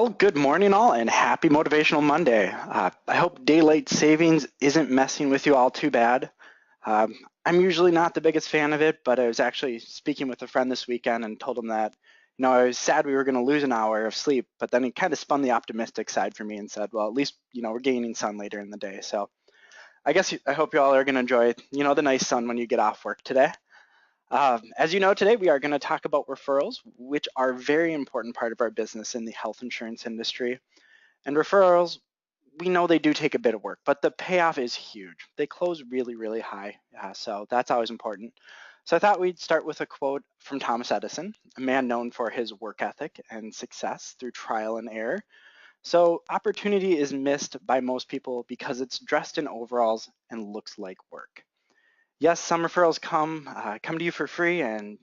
Well, good morning all and happy Motivational Monday. I hope daylight savings isn't messing with you all too bad. I'm usually not the biggest fan of it, but I was actually speaking with a friend this weekend and told him that, I was sad we were going to lose an hour of sleep, but then he kind of spun the optimistic side for me and said, well, at least, we're gaining sun later in the day. So I hope you all are going to enjoy, the nice sun when you get off work today. As you know, today we are going to talk about referrals, which are a very important part of our business in the health insurance industry. And referrals, we know they do take a bit of work, but the payoff is huge. They close really, really high, so that's always important. So I thought we'd start with a quote from Thomas Edison, a man known for his work ethic and success through trial and error. So opportunity is missed by most people because it's dressed in overalls and looks like work. Yes, some referrals come to you for free, and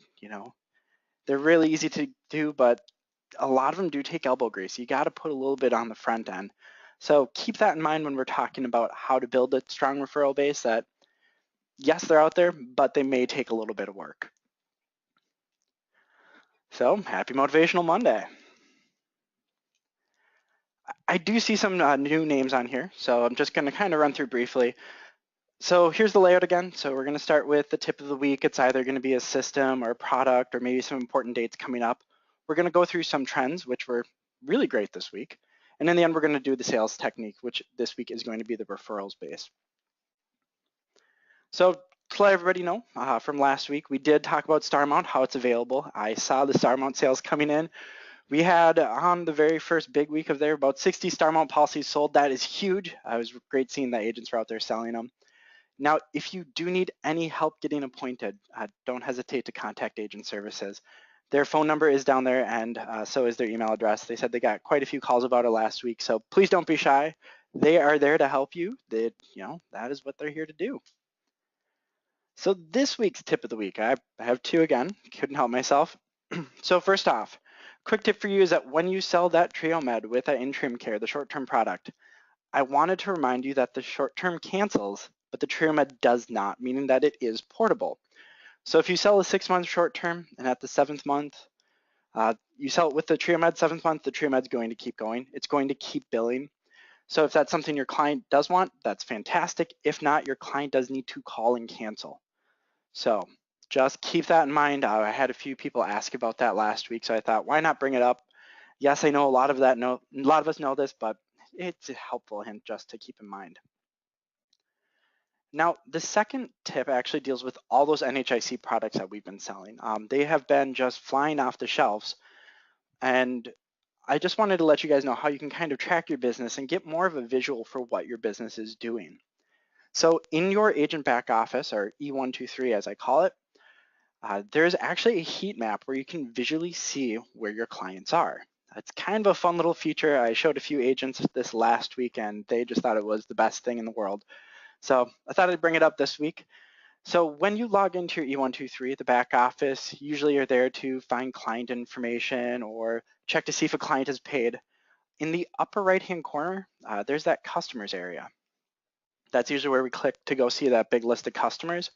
they're really easy to do, but a lot of them do take elbow grease. You got to put a little bit on the front end. So keep that in mind when we're talking about how to build a strong referral base. That yes, they're out there, but they may take a little bit of work. So happy Motivational Monday. I do see some new names on here, so I'm just going to kind of run through briefly. So here's the layout again. So we're going to start with the tip of the week. It's either going to be a system or a product or maybe some important dates coming up. We're going to go through some trends, which were really great this week. And in the end, we're going to do the sales technique, which this week is going to be the referrals base. So to let everybody know, from last week, we did talk about StarMount, how it's available. I saw the StarMount sales coming in. We had on the very first big week of there, about 60 StarMount policies sold. That is huge. It was great seeing that agents were out there selling them. Now, if you do need any help getting appointed, don't hesitate to contact Agent Services. Their phone number is down there, and so is their email address. They said they got quite a few calls about it last week, so please don't be shy. They are there to help you. That is what they're here to do. So this week's tip of the week, I have two again. Couldn't help myself. So first off, quick tip for you is that when you sell that Trio Med with that Interim Care, the short-term product, I wanted to remind you that the short-term cancels, but the Trio Med does not, meaning that it is portable. So if you sell a 6-month short-term and at the 7th month, you sell it with the Trio Med 7th month, the Trio Med's going to keep going. It's going to keep billing. So if that's something your client does want, that's fantastic. If not, your client does need to call and cancel. So just keep that in mind. I had a few people ask about that last week, so I thought, why not bring it up? Yes, I know a lot of us know this, but it's a helpful hint just to keep in mind. Now, the second tip actually deals with all those NHIC products that we've been selling. They have been just flying off the shelves, and I just wanted to let you guys know how you can kind of track your business and get more of a visual for what your business is doing. So in your agent back office, or E123 as I call it, there's actually a heat map where you can visually see where your clients are. It's kind of a fun little feature. I showed a few agents this last weekend. They just thought it was the best thing in the world. So I thought I'd bring it up this week. So when you log into your E123, the back office, usually you're there to find client information or check to see if a client is paid. In the upper right-hand corner, there's that customers area. That's usually where we click to go see that big list of customers.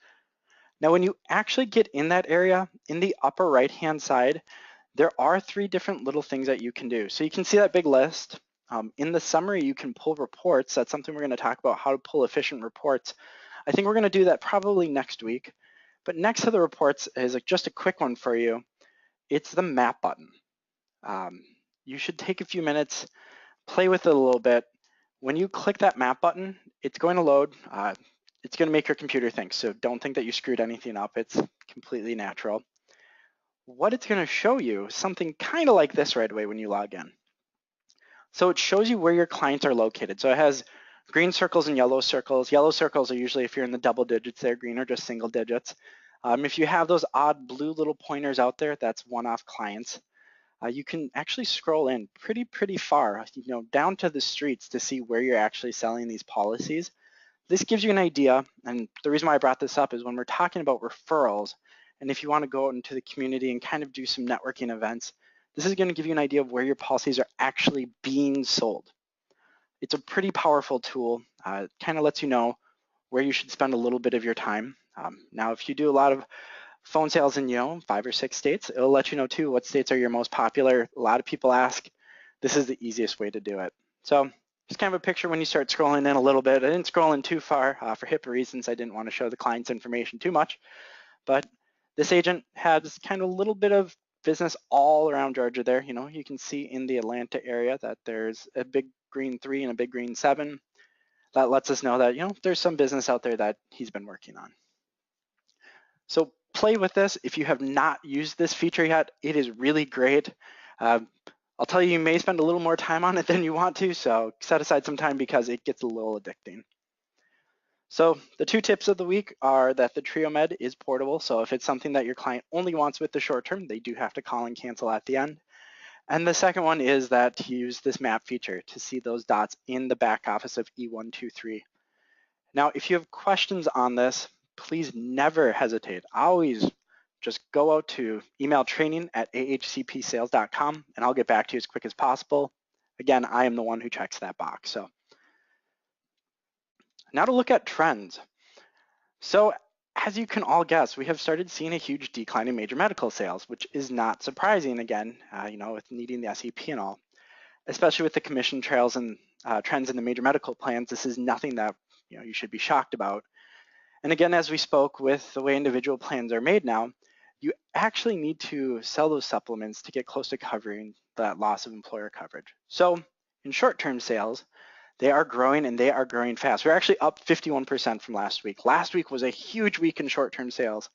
Now, when you actually get in that area, in the upper right-hand side, there are 3 different little things that you can do. So you can see that big list. In the summary, you can pull reports. That's something we're going to talk about, how to pull efficient reports. I think we're going to do that probably next week. But next to the reports is just a quick one for you. It's the map button. You should take a few minutes, play with it a little bit. When you click that map button, it's going to load. It's going to make your computer think, so don't think that you screwed anything up. It's completely natural. What it's going to show you is something kind of like this right away when you log in. So it shows you where your clients are located. So it has green circles and yellow circles. Yellow circles are usually if you're in the double digits there, green are just single digits. If you have those odd blue little pointers out there, that's one-off clients. You can actually scroll in pretty far, down to the streets to see where you're actually selling these policies. This gives you an idea, and the reason why I brought this up is when we're talking about referrals, and if you want to go out into the community and kind of do some networking events, this is going to give you an idea of where your policies are actually being sold. It's a pretty powerful tool. It kind of lets you know where you should spend a little bit of your time. Now, if you do a lot of phone sales in 5 or 6 states, it'll let you know too what states are your most popular. A lot of people ask, this is the easiest way to do it. So just kind of a picture when you start scrolling in a little bit. I didn't scroll in too far for HIPAA reasons. I didn't want to show the client's information too much, but this agent has kind of a little bit of business all around Georgia there. You know, you can see in the Atlanta area that there's a big green 3 and a big green 7. That lets us know that, you know, there's some business out there that he's been working on. So play with this. If you have not used this feature yet, it is really great. I'll tell you, you may spend a little more time on it than you want to, so set aside some time because it gets a little addicting. So the 2 tips of the week are that the TrioMed is portable. So if it's something that your client only wants with the short term, they do have to call and cancel at the end. And the second one is that to use this map feature to see those dots in the back office of E123. Now, if you have questions on this, please never hesitate. Always just go out to email training@ahcpsales.com and I'll get back to you as quick as possible. Again, I am the one who checks that box. So now to look at trends. So as you can all guess, we have started seeing a huge decline in major medical sales, which is not surprising again, you know, with needing the SEP and all, especially with the commission trails and trends in the major medical plans. This is nothing that, you know, you should be shocked about. And again, as we spoke with the way individual plans are made now, you actually need to sell those supplements to get close to covering that loss of employer coverage. So in short-term sales, they are growing and they are growing fast. We're actually up 51% from last week. Last week was a huge week in short-term sales.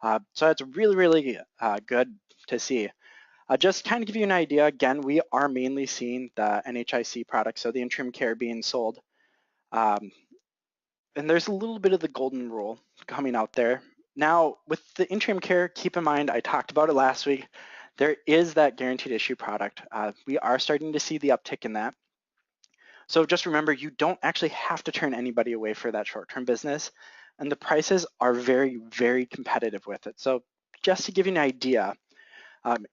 So it's really, really good to see. Just kind of give you an idea, again, we are mainly seeing the NHIC products, so the interim care being sold. And there's a little bit of the golden rule coming out there. Now, with the interim care, keep in mind, I talked about it last week, there is that guaranteed issue product. We are starting to see the uptick in that. So just remember, you don't actually have to turn anybody away for that short-term business, and the prices are very, very competitive with it. So just to give you an idea,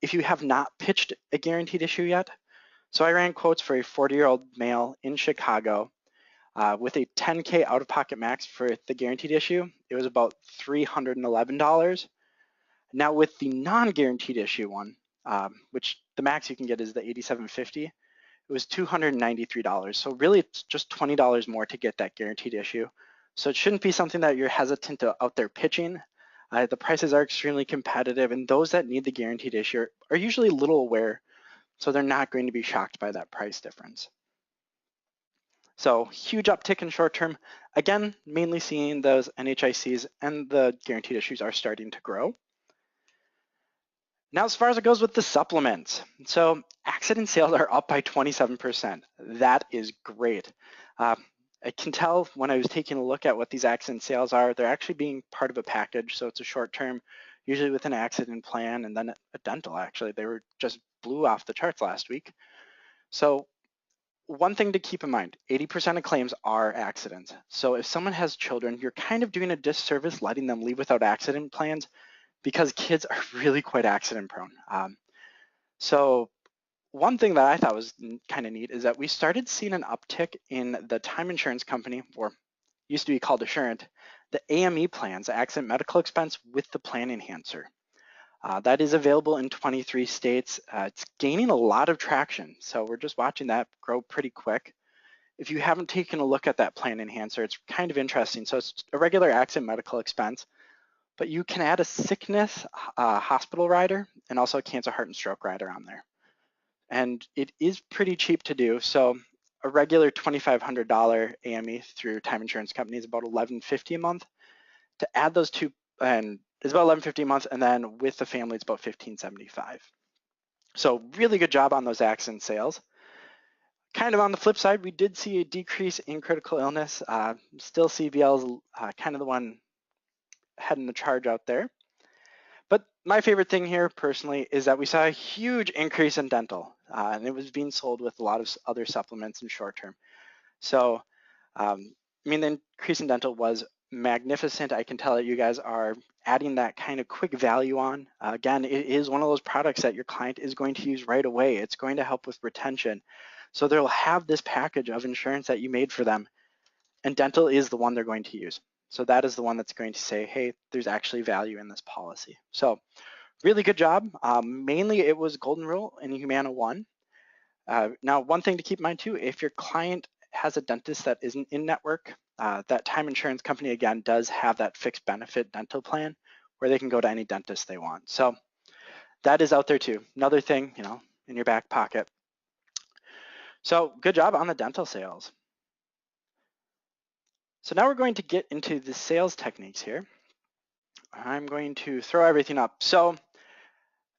if you have not pitched a guaranteed issue yet, so I ran quotes for a 40-year-old male in Chicago with a $10K out-of-pocket max for the guaranteed issue. It was about $311. Now with the non-guaranteed issue one, which the max you can get is the $87.50, it was $293. So really it's just $20 more to get that guaranteed issue. So it shouldn't be something that you're hesitant to out there pitching. The prices are extremely competitive, and those that need the guaranteed issue are usually a little aware, so they're not going to be shocked by that price difference. So huge uptick in short term. Again, mainly seeing those NHICs and the guaranteed issues are starting to grow. Now, as far as it goes with the supplements, so accident sales are up by 27%. That is great. I can tell when I was taking a look at what these accident sales are, they're actually being part of a package. So it's a short term, usually with an accident plan and then a dental, actually. They were just blew off the charts last week. So one thing to keep in mind, 80% of claims are accidents. So if someone has children, you're kind of doing a disservice letting them leave without accident plans because kids are really quite accident prone. So one thing that I thought was kind of neat is that we started seeing an uptick in the time insurance company, or used to be called Assurant, the AME plans, accident medical expense with the plan enhancer. That is available in 23 states. It's gaining a lot of traction, so we're just watching that grow pretty quick. If you haven't taken a look at that plan enhancer, it's kind of interesting. So it's a regular accident medical expense, but you can add a sickness hospital rider and also a cancer, heart, and stroke rider on there. And it is pretty cheap to do. So a regular $2,500 AME through time insurance company is about $1,150 a month. To add those two, and it's about $1,150 a month, and then with the family, it's about $1,575. So really good job on those accident sales. Kind of on the flip side, we did see a decrease in critical illness. Still CVL is kind of the one heading the charge out there. But my favorite thing here personally is that we saw a huge increase in dental, and it was being sold with a lot of other supplements in short term. So, I mean, the increase in dental was magnificent. I can tell that you guys are adding that kind of quick value on. Again, it is one of those products that your client is going to use right away. It's going to help with retention. So they'll have this package of insurance that you made for them, and dental is the one they're going to use. So that is the one that's going to say, hey, there's actually value in this policy. So really good job. Mainly it was Golden Rule and Humana 1. Now, one thing to keep in mind too, if your client has a dentist that isn't in network, that time insurance company, again, does have that fixed benefit dental plan where they can go to any dentist they want. So that is out there too. Another thing, in your back pocket. So good job on the dental sales. So now we're going to get into the sales techniques here. I'm going to throw everything up. So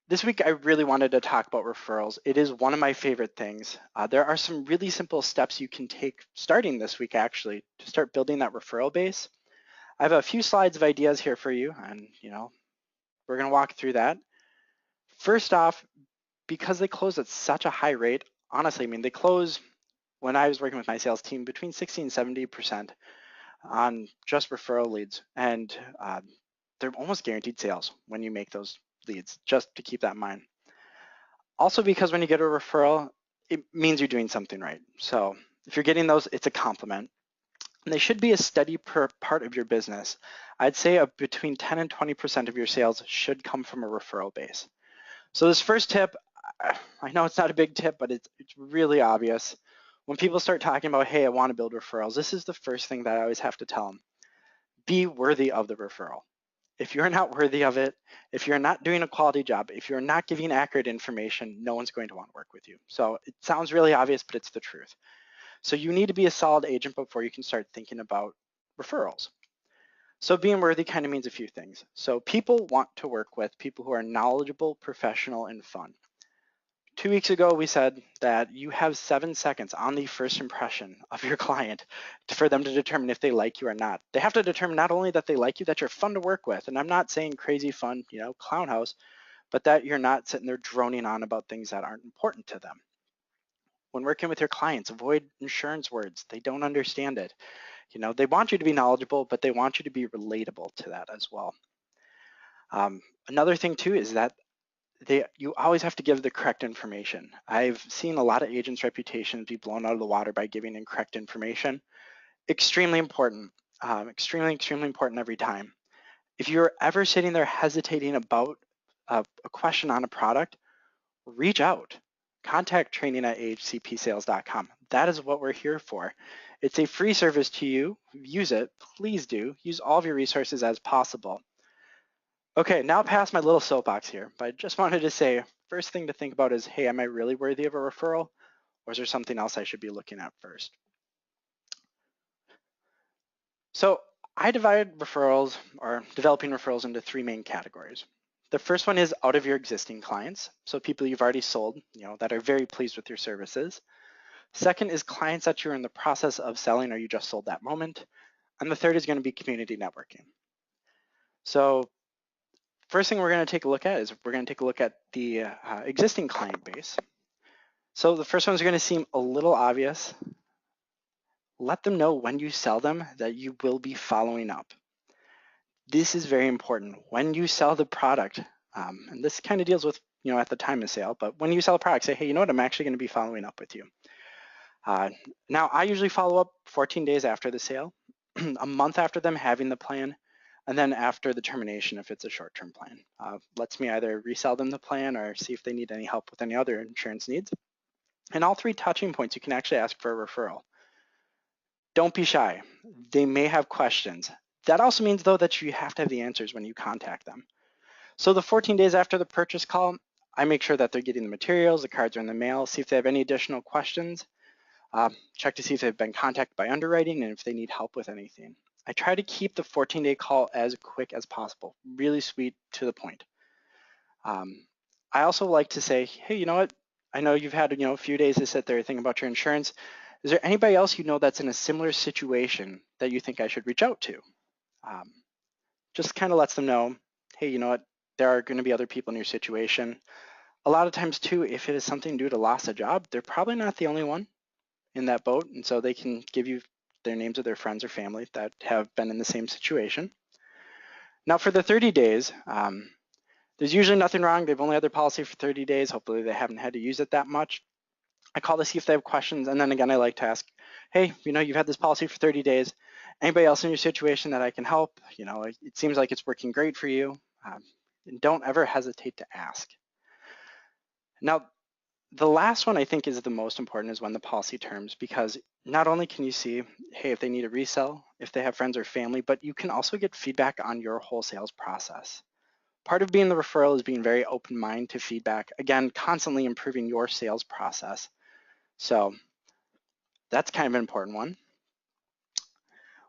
this week, I really wanted to talk about referrals. It is one of my favorite things. There are some really simple steps you can take starting this week, actually, to start building that referral base. I have a few slides of ideas here for you, and we're going to walk through that. First off, because they close at such a high rate, honestly, they close, when I was working with my sales team, between 60 and 70% on just referral leads, and they're almost guaranteed sales when you make those leads, just to keep that in mind. Also, because when you get a referral, it means you're doing something right. So if you're getting those, it's a compliment. And they should be a steady part of your business. I'd say between 10 and 20% of your sales should come from a referral base. So this first tip, I know it's not a big tip, but it's really obvious. When people start talking about, hey, I want to build referrals, this is the first thing that I always have to tell them. Be worthy of the referral. If you're not worthy of it, if you're not doing a quality job, if you're not giving accurate information, no one's going to want to work with you. So it sounds really obvious, but it's the truth. So you need to be a solid agent before you can start thinking about referrals. So being worthy kind of means a few things. So people want to work with people who are knowledgeable, professional, and fun. 2 weeks ago, we said that you have 7 seconds on the first impression of your client for them to determine if they like you or not. They have to determine not only that they like you, that you're fun to work with. And I'm not saying crazy fun, clown house, but that you're not sitting there droning on about things that aren't important to them. When working with your clients, avoid insurance words. They don't understand it. They want you to be knowledgeable, but they want you to be relatable to that as well. Another thing too is that you always have to give the correct information. I've seen a lot of agents' reputations be blown out of the water by giving incorrect information. Extremely important, extremely important every time. If you're ever sitting there hesitating about a question on a product, reach out. Contact training@ahcpsales.com. That is what we're here for. It's a free service to you. Use it. Please do. Use all of your resources as possible. Okay, now past my little soapbox here, but I just wanted to say, first thing to think about is, hey, am I really worthy of a referral, or is there something else I should be looking at first? So I divide referrals or developing referrals into 3 main categories. The first one is out of your existing clients, so people you've already sold, that are very pleased with your services. Second is clients that you're in the process of selling or you just sold that moment. And the third is going to be community networking. So first thing we're going to take a look at is we're going to take a look at the existing client base. So the first one's going to seem a little obvious. Let them know when you sell them that you will be following up. This is very important. When you sell the product, and this kind of deals with, at the time of sale, but when you sell a product, say, hey, you know what, I'm actually going to be following up with you. Now, I usually follow up 14 days after the sale, a month after them having the plan, and then after the termination if it's a short-term plan. Lets me either resell them the plan or see if they need any help with any other insurance needs. And all 3 touching points, you can actually ask for a referral. Don't be shy. They may have questions. That also means, though, that you have to have the answers when you contact them. So the 14 days after the purchase call, I make sure that they're getting the materials, the cards are in the mail, see if they have any additional questions, check to see if they've been contacted by underwriting and if they need help with anything. I try to keep the 14-day call as quick as possible, really sweet, to the point. I also like to say, hey, you know what? I know you've had a few days to sit there thinking about your insurance. Is there anybody else you know that's in a similar situation that you think I should reach out to? Just kind of lets them know, hey, you know what? There are going to be other people in your situation. A lot of times too, if it is something due to loss of job, they're probably not the only one in that boat, and so they can give you their names of their friends or family that have been in the same situation. Now for the 30 days, there's usually nothing wrong. They've only had their policy for 30 days. Hopefully they haven't had to use it that much. I call to see if they have questions, and then again, I like to ask, hey, you've had this policy for 30 days. Anybody else in your situation that I can help? It seems like it's working great for you. And don't ever hesitate to ask. Now, The last one I think is the most important is when the policy terms, because not only can you see, hey, if they need a resell, if they have friends or family, but you can also get feedback on your whole sales process. Part of being the referral is being very open minded to feedback. Again, constantly improving your sales process. So that's kind of an important one.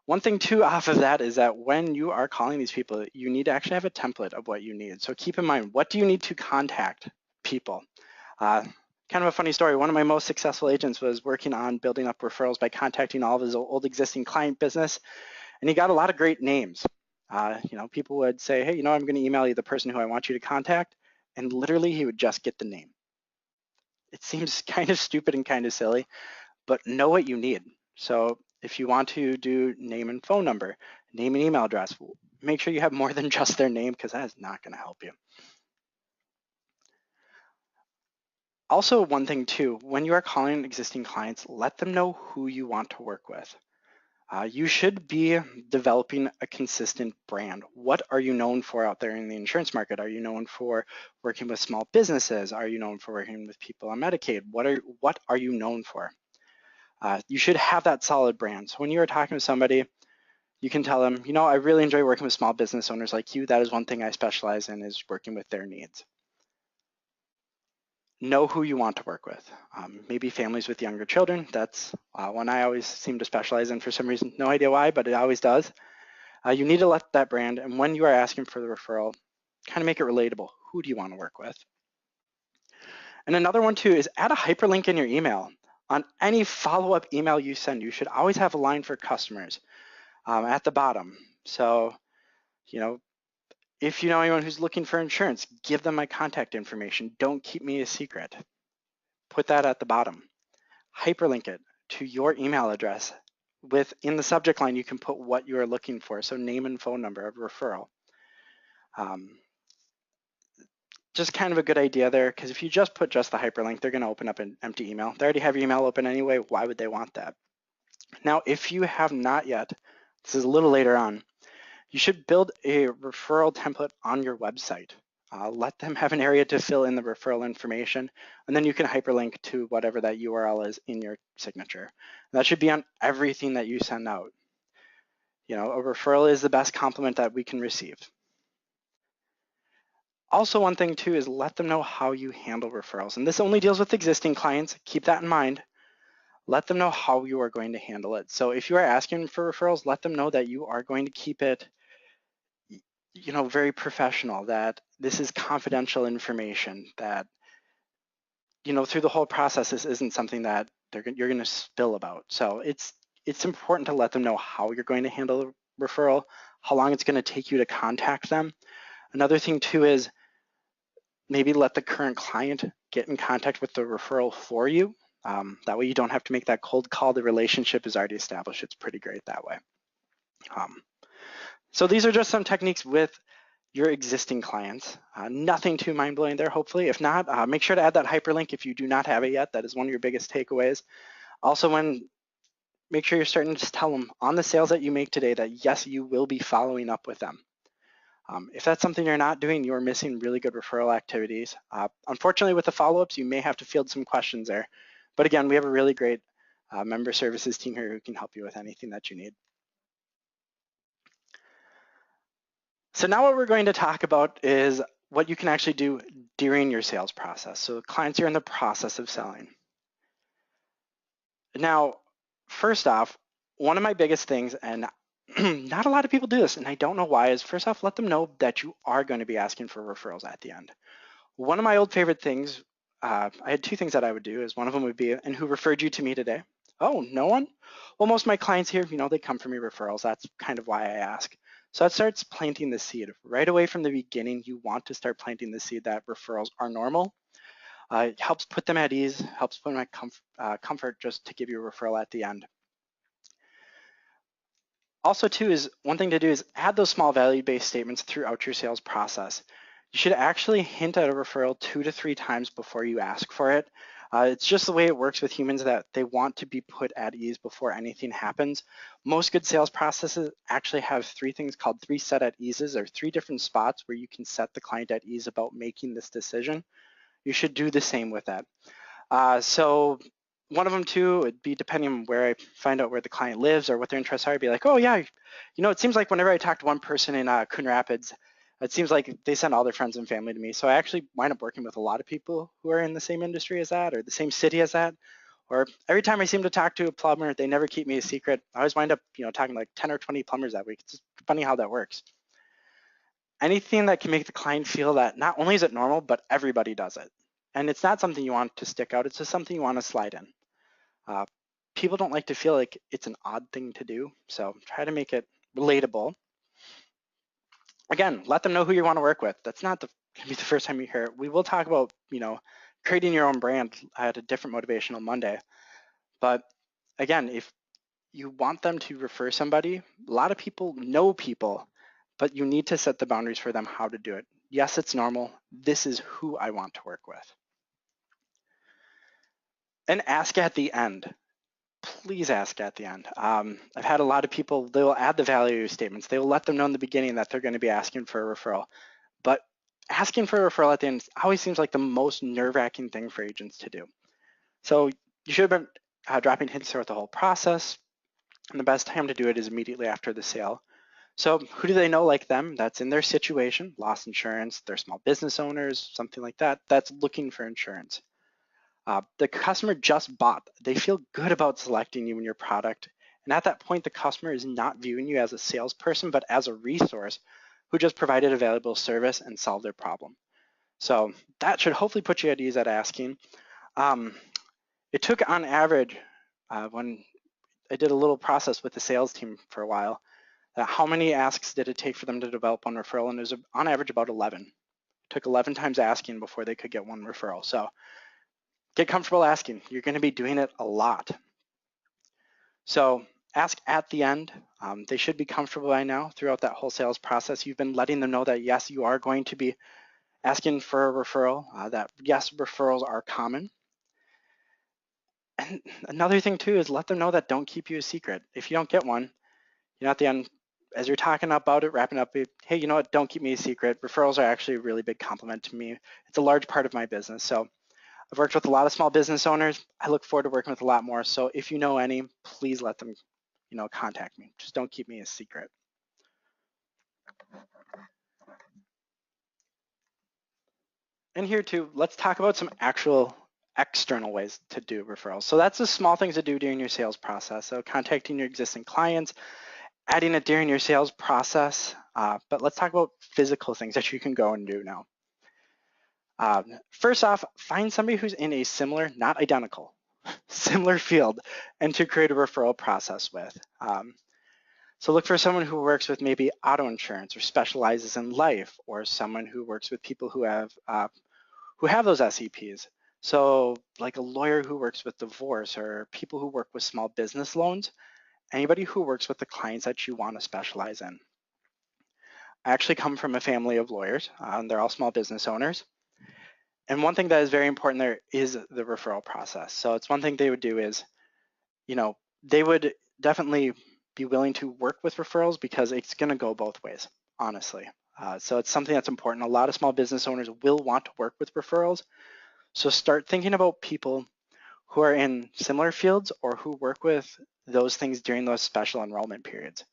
One thing too off of that is that when you are calling these people, you need to actually have a template of what you need. So keep in mind, what do you need to contact people? Kind of a funny story. One of my most successful agents was working on building up referrals by contacting all of his old existing client business, and he got a lot of great names. People would say, hey, I'm going to email you the person who I want you to contact, and literally he would just get the name. It seems kind of stupid and kind of silly, but know what you need. So if you want to do name and phone number, name and email address, make sure you have more than just their name, because that is not going to help you. Also, one thing too, when you are calling existing clients, let them know who you want to work with. You should be developing a consistent brand. What are you known for out there in the insurance market? Are you known for working with small businesses? Are you known for working with people on Medicaid? What are you known for? You should have that solid brand. So when you are talking to somebody, you can tell them, I really enjoy working with small business owners like you. That is one thing I specialize in, is working with their needs. Know who you want to work with. Maybe families with younger children. That's one I always seem to specialize in for some reason. No idea why, but it always does. You need to let that brand, and when you are asking for the referral, kind of make it relatable. Who do you want to work with? And another one too is add a hyperlink in your email. On any follow-up email you send, you should always have a line for customers at the bottom. So, if you know anyone who's looking for insurance, give them my contact information. Don't keep me a secret. Put that at the bottom. Hyperlink it to your email address. In the subject line, you can put what you are looking for. So name and phone number of referral. Just kind of a good idea there, because if you just put just the hyperlink, they're going to open up an empty email. They already have your email open anyway. Why would they want that? Now, if you have not yet, this is a little later on, you should build a referral template on your website. Let them have an area to fill in the referral information, and then you can hyperlink to whatever that URL is in your signature. And that should be on everything that you send out. A referral is the best compliment that we can receive. Also, one thing too is let them know how you handle referrals. And this only deals with existing clients. Keep that in mind. Let them know how you are going to handle it. So if you are asking for referrals, let them know that you are going to keep it very professional, that this is confidential information, that through the whole process, this isn't something that you're going to spill about. So it's important to let them know how you're going to handle a referral, how long it's going to take you to contact them. Another thing too is maybe let the current client get in contact with the referral for you. That way you don't have to make that cold call. The relationship is already established. It's pretty great that way. So these are just some techniques with your existing clients. Nothing too mind-blowing there, hopefully. If not, make sure to add that hyperlink if you do not have it yet. That is one of your biggest takeaways. Also, make sure you're starting to tell them on the sales that you make today that yes, you will be following up with them. If that's something you're not doing, you're missing really good referral activities. Unfortunately, with the follow-ups, you may have to field some questions there. But again, we have a really great member services team here who can help you with anything that you need. So now what we're going to talk about is what you can actually do during your sales process. So clients are in the process of selling. Now, first off, one of my biggest things, and not a lot of people do this, and I don't know why, is first off, let them know that you are going to be asking for referrals at the end. One of my old favorite things, I had two things that I would do, is one of them would be, and who referred you to me today? Oh, no one? Well, most of my clients here, they come from me referrals. That's kind of why I ask. So that starts planting the seed. Right away from the beginning, you want to start planting the seed that referrals are normal. It helps put them at ease, helps put them at comfort just to give you a referral at the end. Also too is one thing to do is add those small value-based statements throughout your sales process. You should actually hint at a referral 2 to 3 times before you ask for it. It's just the way it works with humans, that they want to be put at ease before anything happens. Most good sales processes actually have 3 things called 3 set at eases, or 3 different spots where you can set the client at ease about making this decision. You should do the same with that. So one of them too would be depending on where I find out where the client lives or what their interests are. I'd be like, oh yeah, it seems like whenever I talk to one person in Coon Rapids, it seems like they send all their friends and family to me. So I actually wind up working with a lot of people who are in the same industry as that or the same city as that. Or every time I seem to talk to a plumber, they never keep me a secret. I always wind up, talking to like 10 or 20 plumbers that week. It's just funny how that works. Anything that can make the client feel that not only is it normal, but everybody does it. And it's not something you want to stick out. It's just something you want to slide in. Uh, People don't like to feel like it's an odd thing to do. So try to make it relatable. Again, let them know who you want to work with. That's not going to be the first time you hear it. We will talk about, creating your own brand at a different motivational Monday. But again, if you want them to refer somebody, a lot of people know people, but you need to set the boundaries for them how to do it. Yes, it's normal. This is who I want to work with. And ask at the end. Please ask at the end. I've had a lot of people, they will add the value statements. They will let them know in the beginning that they're going to be asking for a referral. But asking for a referral at the end always seems like the most nerve-wracking thing for agents to do. So you should have been dropping hints throughout the whole process. And the best time to do it is immediately after the sale. So who do they know like them that's in their situation, loss insurance, they're small business owners, something like that, that's looking for insurance. The customer just bought. They feel good about selecting you and your product. And at that point, the customer is not viewing you as a salesperson, but as a resource who just provided a valuable service and solved their problem. So that should hopefully put you at ease at asking. It took on average, when I did a little process with the sales team for a while, how many asks did it take for them to develop one referral? And it was on average about 11. It took 11 times asking before they could get one referral. So get comfortable asking. You're going to be doing it a lot. So ask at the end. They should be comfortable by now throughout that whole sales process. You've been letting them know that yes, you are going to be asking for a referral, that yes, referrals are common. And another thing too is let them know that don't keep you a secret. If you don't get one, at the end, as you're talking about it, wrapping up, hey, you know what, don't keep me a secret. Referrals are actually a really big compliment to me. It's a large part of my business. So I've worked with a lot of small business owners. I look forward to working with a lot more. So if you know any, please let them, contact me. Just don't keep me a secret. And here too, let's talk about some actual external ways to do referrals. So that's the small things to do during your sales process. So contacting your existing clients, adding it during your sales process. But let's talk about physical things that you can go and do now. First off, find somebody who's in a similar, not identical, similar field and to create a referral process with. So look for someone who works with maybe auto insurance or specializes in life, or someone who works with people who have those SCPs. So like a lawyer who works with divorce, or people who work with small business loans, anybody who works with the clients that you want to specialize in. I actually come from a family of lawyers, and they're all small business owners. And one thing that is very important there is the referral process. So it's one thing they would do is, they would definitely be willing to work with referrals because it's going to go both ways, honestly. So it's something that's important. A lot of small business owners will want to work with referrals. So start thinking about people who are in similar fields or who work with those things during those special enrollment periods.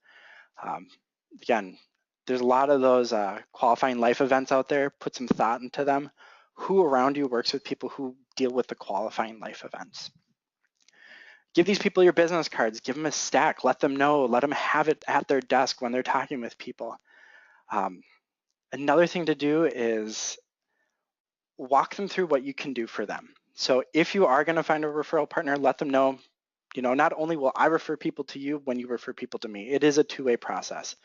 Again, there's a lot of those qualifying life events out there. Put some thought into them. Who around you works with people who deal with the qualifying life events? Give these people your business cards. Give them a stack. Let them know. Let them have it at their desk when they're talking with people. Another thing to do is walk them through what you can do for them. So if you are going to find a referral partner, let them know, not only will I refer people to you when you refer people to me. It is a two-way process.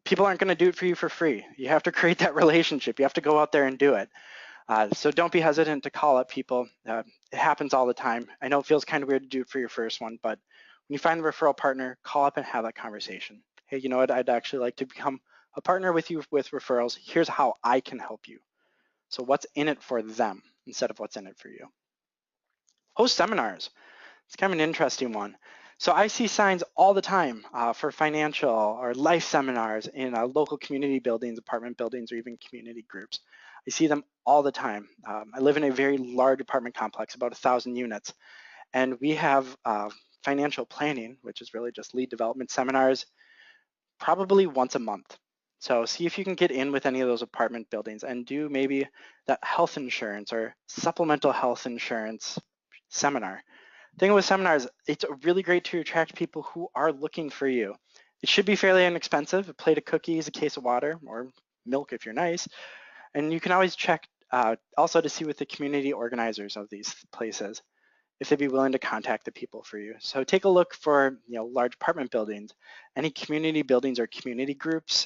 People aren't going to do it for you for free. You have to create that relationship. You have to go out there and do it. So don't be hesitant to call up people. It happens all the time. I know it feels kind of weird to do it for your first one, but when you find the referral partner, call up and have that conversation. Hey, you know what? I'd actually like to become a partner with you with referrals. Here's how I can help you. So what's in it for them instead of what's in it for you? Host seminars. It's kind of an interesting one. So I see signs all the time for financial or life seminars in local community buildings, apartment buildings, or even community groups. I see them all the time. I live in a very large apartment complex, about 1,000 units, and we have financial planning, which is really just lead development seminars, probably once a month. So see if you can get in with any of those apartment buildings and do maybe that health insurance or supplemental health insurance seminar. Thing with seminars, it's really great to attract people who are looking for you. It should be fairly inexpensive, a plate of cookies, a case of water, or milk if you're nice. And you can always check also to see with the community organizers of these places if they'd be willing to contact the people for you. So take a look for large apartment buildings, any community buildings or community groups.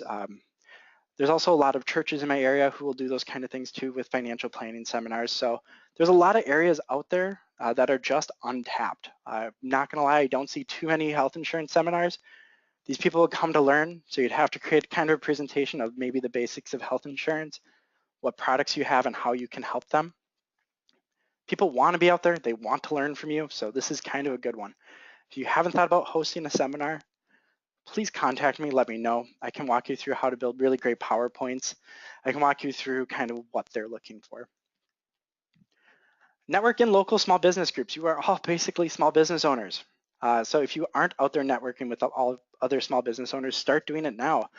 There's also a lot of churches in my area who will do those kind of things too with financial planning seminars. So there's a lot of areas out there that are just untapped. I'm not gonna lie, I don't see too many health insurance seminars. These people will come to learn, so you'd have to create kind of a presentation of maybe the basics of health insurance, what products you have and how you can help them. People wanna be out there, they want to learn from you, so this is kind of a good one. If you haven't thought about hosting a seminar, please contact me, let me know. I can walk you through how to build really great PowerPoints. I can walk you through kind of what they're looking for. Network in local small business groups. You are all basically small business owners. So if you aren't out there networking with all other small business owners, start doing it now.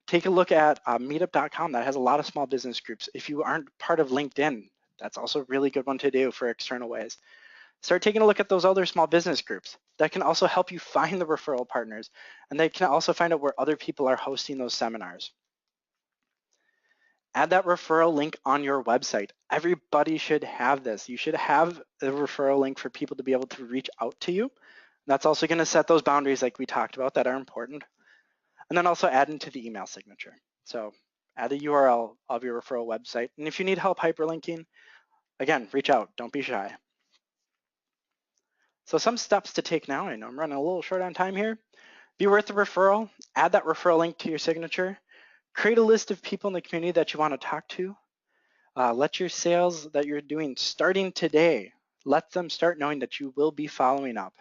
Take a look at meetup.com. That has a lot of small business groups. If you aren't part of LinkedIn, that's also a really good one to do for external ways. Start taking a look at those other small business groups. That can also help you find the referral partners, and they can also find out where other people are hosting those seminars. Add that referral link on your website. Everybody should have this. You should have a referral link for people to be able to reach out to you. That's also going to set those boundaries like we talked about that are important. And then also add into the email signature. So add the URL of your referral website. And if you need help hyperlinking, again, reach out, don't be shy. So some steps to take now. I know I'm running a little short on time here. Be worth the referral. Add that referral link to your signature. Create a list of people in the community that you want to talk to. Let your sales that you're doing starting today, let them start knowing that you will be following up.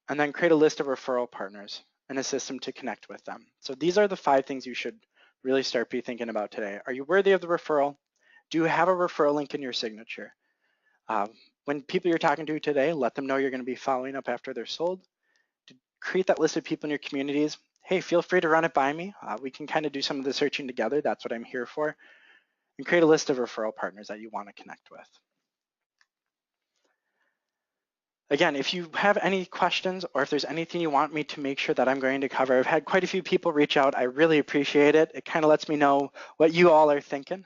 And then create a list of referral partners and a system to connect with them. So these are the 5 things you should really start be thinking about today. Are you worthy of the referral? Do you have a referral link in your signature? When people you're talking to today, let them know you're going to be following up after they're sold. To create that list of people in your communities. Hey, feel free to run it by me. We can kind of do some of the searching together. That's what I'm here for. And create a list of referral partners that you want to connect with. Again, if you have any questions or if there's anything you want me to make sure that I'm going to cover, I've had quite a few people reach out. I really appreciate it. It kind of lets me know what you all are thinking.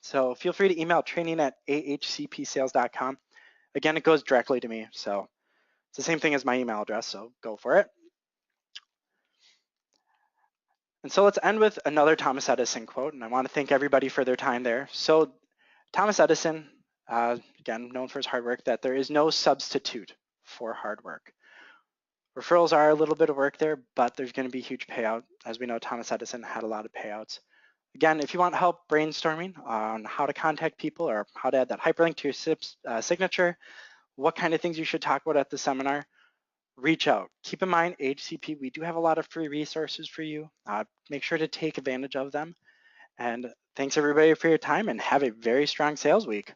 So feel free to email training@ahcpsales.com. Again, it goes directly to me. So it's the same thing as my email address, so go for it. And so let's end with another Thomas Edison quote, and I want to thank everybody for their time there. So Thomas Edison, again, known for his hard work, that there is no substitute for hard work. Referrals are a little bit of work there, but there's going to be huge payout. As we know, Thomas Edison had a lot of payouts. Again, if you want help brainstorming on how to contact people or how to add that hyperlink to your signature, what kind of things you should talk about at the seminar, reach out. Keep in mind, AHCP, we do have a lot of free resources for you. Make sure to take advantage of them. And thanks everybody for your time and have a very strong sales week.